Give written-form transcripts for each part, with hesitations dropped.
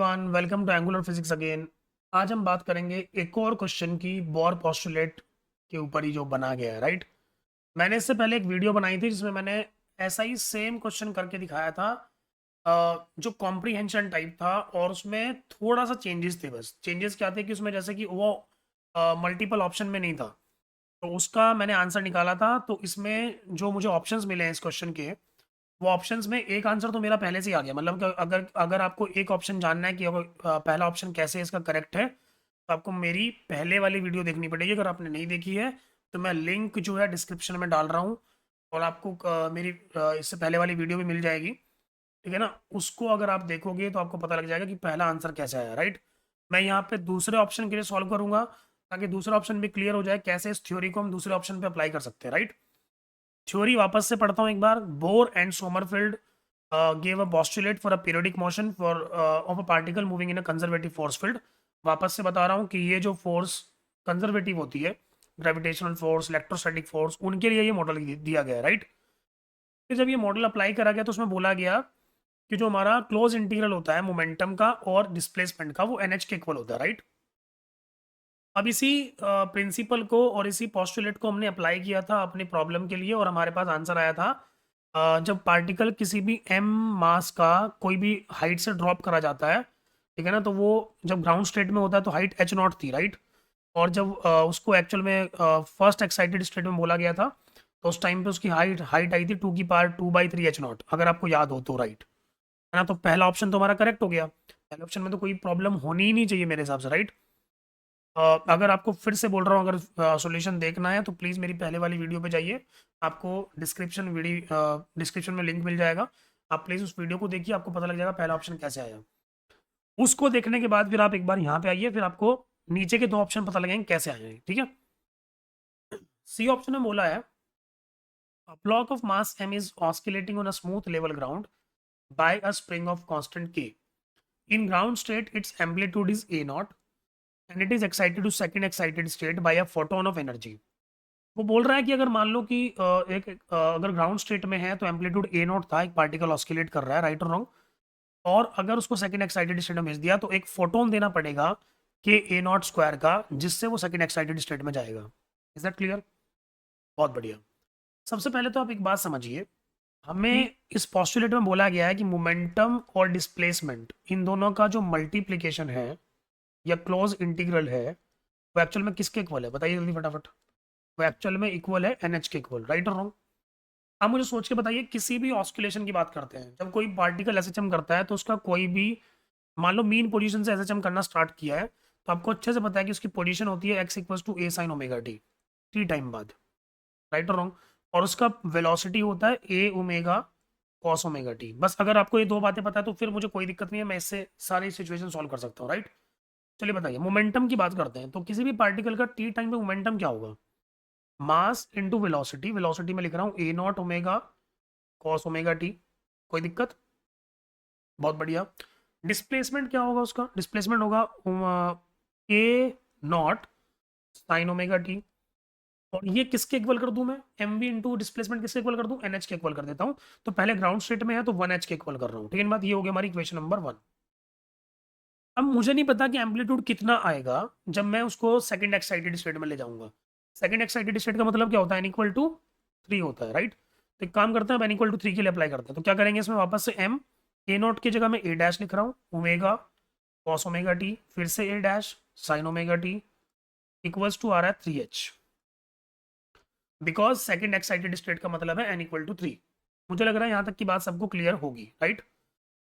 Everyone, welcome to angular physics again. आज हम बात करेंगे एक और क्वेश्चन की, बोर पोस्टुलेट के ऊपर ही जो बना गया है, राइट। मैंने इससे पहले एक वीडियो बनाई थी जिसमें मैंने ऐसा ही सेम क्वेश्चन करके दिखाया था, जो कॉम्प्रीहेंशन टाइप था, और उसमें थोड़ा सा चेंजेस थे। बस चेंजेस क्या थे कि उसमें जैसे कि वो मल्टीपल ऑप्शन में नहीं था, तो उसका मैंने आंसर निकाला था। तो इसमें जो मुझे ऑप्शंस मिले हैं इस क्वेश्चन के, वो ऑप्शंस में एक आंसर तो मेरा पहले से ही आ गया। मतलब कि अगर अगर आपको एक ऑप्शन जानना है कि अगर पहला ऑप्शन कैसे इसका करेक्ट है, तो आपको मेरी पहले वाली वीडियो देखनी पड़ेगी। अगर आपने नहीं देखी है तो मैं लिंक जो है डिस्क्रिप्शन में डाल रहा हूँ, और आपको मेरी इससे पहले वाली वीडियो भी मिल जाएगी, ठीक है ना। उसको अगर आप देखोगे तो आपको पता लग जाएगा कि पहला आंसर कैसे आया, राइट। मैं यहाँ पे दूसरे ऑप्शन के लिए सॉल्व करूंगा, ताकि दूसरा ऑप्शन भी क्लियर हो जाए कैसे इस थ्योरी को हम दूसरे ऑप्शन पे अप्लाई कर सकते हैं, राइट। थ्योरी वापस से पढ़ता हूँ एक बार। Bohr and Sommerfeld gave a postulate for a periodic motion for of a particle moving in a conservative force field। वापस से बता रहा हूँ कि ये जो फोर्स कंजर्वेटिव होती है, ग्रेविटेशनल फोर्स, इलेक्ट्रोस्टैटिक फोर्स, उनके लिए ये मॉडल दिया गया है, राइट। फिर जब ये मॉडल अप्लाई करा गया तो उसमें बोला गया कि जो हमारा क्लोज इंटीग्रल होता है मोमेंटम का और डिस्प्लेसमेंट का, वो NH के इक्वल होता है, राइट। अब इसी प्रिंसिपल को और इसी पोस्टुलेट को हमने अप्लाई किया था अपनी प्रॉब्लम के लिए, और हमारे पास आंसर आया था जब पार्टिकल किसी भी m मास का कोई भी हाइट से ड्रॉप करा जाता है, ठीक है ना, तो वो जब ग्राउंड स्टेट में होता है तो हाइट h0 थी, राइट। और जब उसको एक्चुअल में फर्स्ट एक्साइटेड स्टेट में बोला गया था, तो उस टाइम पे उसकी हाइट हाइट आई थी 2^2/3 h0, अगर आपको याद हो तो, राइट, है ना। तो पहला ऑप्शन तो हमारा करेक्ट हो गया। पहले ऑप्शन में तो कोई प्रॉब्लम होनी ही नहीं चाहिए मेरे हिसाब से, राइट। अगर आपको फिर से बोल रहा हूँ, अगर सॉल्यूशन देखना है तो प्लीज़ मेरी पहले वाली वीडियो पे जाइए। आपको डिस्क्रिप्शन में लिंक मिल जाएगा। आप प्लीज़ उस वीडियो को देखिए, आपको पता लग जाएगा पहला ऑप्शन कैसे आया। उसको देखने के बाद फिर आप एक बार यहाँ पे आइए, फिर आपको नीचे के दो ऑप्शन पता लगेंगे कैसे आए हैं, ठीक है। सी ऑप्शन में बोला है a block of mass m is oscillating on a smooth level ground by a spring of constant k. In ground state its amplitude is a naught and it is excited to second excited state by a photon of energy। वो बोल रहा है कि अगर मान लो कि अगर ground state में है तो एम्पलीट्यूड ए नॉट था, एक पार्टिकल ऑस्किलेट कर रहा है, राइट और रॉन्ग। और अगर उसको सेकंड एक्साइटेड स्टेट में भेज दिया तो एक फोटोन देना पड़ेगा के ए नॉट स्क्वायर का, जिससे वो सेकंड एक्साइटेड स्टेट में जाएगा। Is that clear? बहुत बढ़िया। सबसे पहले तो आप एक बात समझिए, हमें इस पॉस्टुलेट में बोला गया है कि मोमेंटम और डिस्प्लेसमेंट, इन दोनों का जो मल्टीप्लीकेशन है या क्लोज इंटीग्रल है, वो एक्चुअल में किसके इक्वल है? बताइए जल्दी फटाफट। वो एक्चुअल में इक्वल है NH के इक्वल, राइट और रॉन्ग? आप मुझे सोच के बताइए, किसी भी ऑस्किलेशन की बात करते हैं, जब कोई पार्टिकल एसएचएम करता है तो उसका कोई भी, मान लो मीन पोजीशन से एसएचएम करना स्टार्ट किया है, तो आपको अच्छे से पता है कि उसकी पोजीशन होती है x = a sin omega T time बाद, राइट और रॉन्ग। और उसका वेलोसिटी होता है a omega cos omega T. बस अगर आपको ये दो बातें पता है तो फिर मुझे कोई दिक्कत नहीं है, मैं इससे सारी सिचुएशन सॉल्व कर सकता हूँ, राइट। चलिए बताइए, मोमेंटम की बात करते हैं। तो किसी भी पार्टिकल का टी टाइम पे मोमेंटम क्या होगा? Mass into velocity. वेलोसिटी में लिख रहा हूँ A nought omega cos omega t. कोई दिक्कत? बहुत बढ़िया। डिस्प्लेसमेंट क्या होगा? उसका डिस्प्लेसमेंट होगा ए नॉट साइन ओमेगा टी। और ये किसके इक्वल कर दूं मैं? एम वी इंटू डिस्प्लेसमेंट किसके इक्वल कर दूं? NH के इक्वल कर देता हूं। तो पहले ग्राउंड स्टेट में है तो 1H के इक्वल कर रहा हूँ, ठीक है ना। बात ये हो गया हमारी इक्वेशन नंबर 1। अब मुझे नहीं पता कि एम्पलीट्यूड कितना आएगा जब मैं उसको सेकंड एक्साइटेड स्टेट में ले जाऊंगा। सेकंड एक्साइटेड स्टेट का मतलब क्या होता है? n = 3 होता है, राइट। तो एक काम करते हैं, अब n = 3 के लिए अप्लाई करते हैं। तो क्या करेंगे इसमें? वापस से m ए नॉट की जगह में a डैश लिख रहा हूँ, ओमेगा कॉस ओमेगा टी, फिर से a dash sine omega t, equals to आ रहा है 3h, because second excited state का मतलब है n = 3। मुझे लग रहा है यहाँ तक की बात सबको क्लियर होगी, राइट।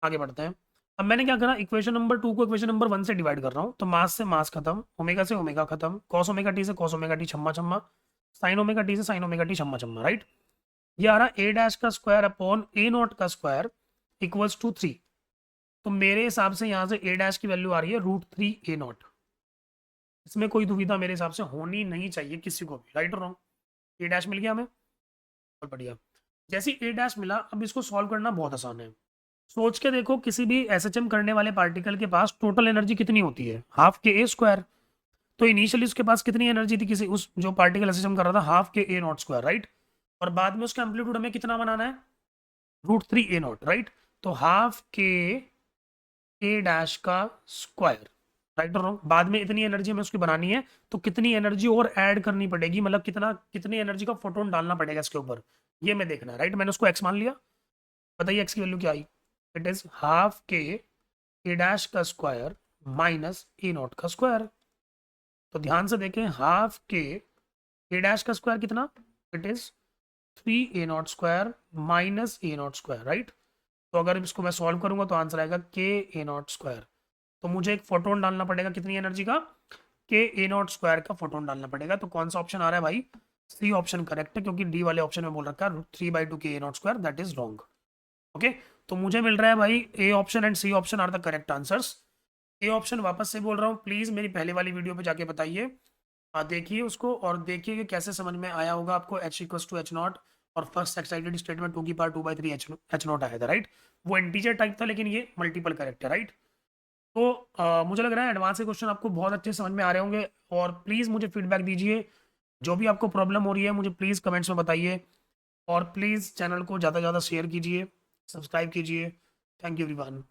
आगे बढ़ते हैं। अब मैंने क्या करा, इक्वेशन नंबर 2 को इक्वेशन नंबर 1 से डिवाइड कर रहा हूँ। तो मास से मास खत्म, ओमेगा से ओमेगा खत्म, कॉस ओमेगा टी से कॉस ओमेगा टी छम्मा छम्मा, साइन ओमेगा टी से साइन ओमेगा टी छम्मा छम्मा, राइट। ये आ रहा ए डैश का स्क्वायर अपॉन ए नॉट का स्क्वायर इक्वल्स टू 3। तो मेरे हिसाब से यहाँ से ए डैश की वैल्यू आ रही है √3 a0। इसमें कोई दुविधा मेरे हिसाब से होनी नहीं चाहिए किसी को भी, राइट और रॉन्ग। ए डैश मिल गया हमें, बहुत बढ़िया। जैसे ए डैश मिला, अब इसको सॉल्व करना बहुत आसान है। सोच के देखो, किसी भी एसएचएम करने वाले पार्टिकल के पास टोटल एनर्जी कितनी होती है? हाफ के ए स्क्वायर। तो इनिशियली उसके पास कितनी एनर्जी थी, किसी उस जो पार्टिकल एसएचएम कर रहा था? हाफ के ए नॉट स्क्वायर, राइट। और बाद में उसका एम्पलीट्यूड हमें कितना बनाना है? √3 a0, राइट। तो हाफ के ए डैश का स्क्वायर, राइट और रॉन्ग। बाद में इतनी एनर्जी हमें उसकी बनानी है, तो कितनी एनर्जी और ऐड करनी पड़ेगी, मतलब कितनी एनर्जी का फोटोन डालना पड़ेगा इसके ऊपर, ये मैं देखना है, राइट। मैंने उसको एक्स मान लिया, बताइए एक्स की वैल्यू क्या आई। इट इज हाफ के ए डैश का स्क्वायर माइनस ए नॉट का स्क्वायर। तो ध्यान से देखें, हाफ के ए डैश का स्क्वायर कितना, it is 3a0 square minus A nought square, right. तो अगर इसको मैं सॉल्व करूंगा तो आंसर आएगा के ए नॉट स्क्वायर। तो मुझे एक फोटोन डालना पड़ेगा, कितनी एनर्जी का, के ए नॉट स्क्वायर का फोटोन डालना पड़ेगा। तो कौन सा ऑप्शन आ रहा है भाई, सी ऑप्शन करेक्ट है, क्योंकि डी वाले ऑप्शन में बोल रखा है 3/2 के A nought square, that is wrong. Okay, तो मुझे मिल रहा है भाई A option and C option are the correct answers. A option वापस से बोल रहा हूँ, प्लीज़ मेरी पहले वाली वीडियो पे जाके बताइए, देखिए उसको और देखिए कि कैसे समझ में आया होगा आपको। H equals to H naught और फर्स्ट एक्साइटेड स्टेट में 2 की पावर 2/3 एच नॉट आया था, राइट। वो इंटीजर टाइप था, लेकिन ये मल्टीपल करेक्ट है, राइट। तो मुझे लग रहा है एडवांस के क्वेश्चन आपको बहुत अच्छे समझ में आ रहे होंगे। और प्लीज़ मुझे फीडबैक दीजिए, जो भी आपको प्रॉब्लम हो रही है मुझे प्लीज़ कमेंट्स में बताइए। और प्लीज़ चैनल को ज़्यादा से ज़्यादा शेयर कीजिए, सब्सक्राइब कीजिए। Thank you everyone.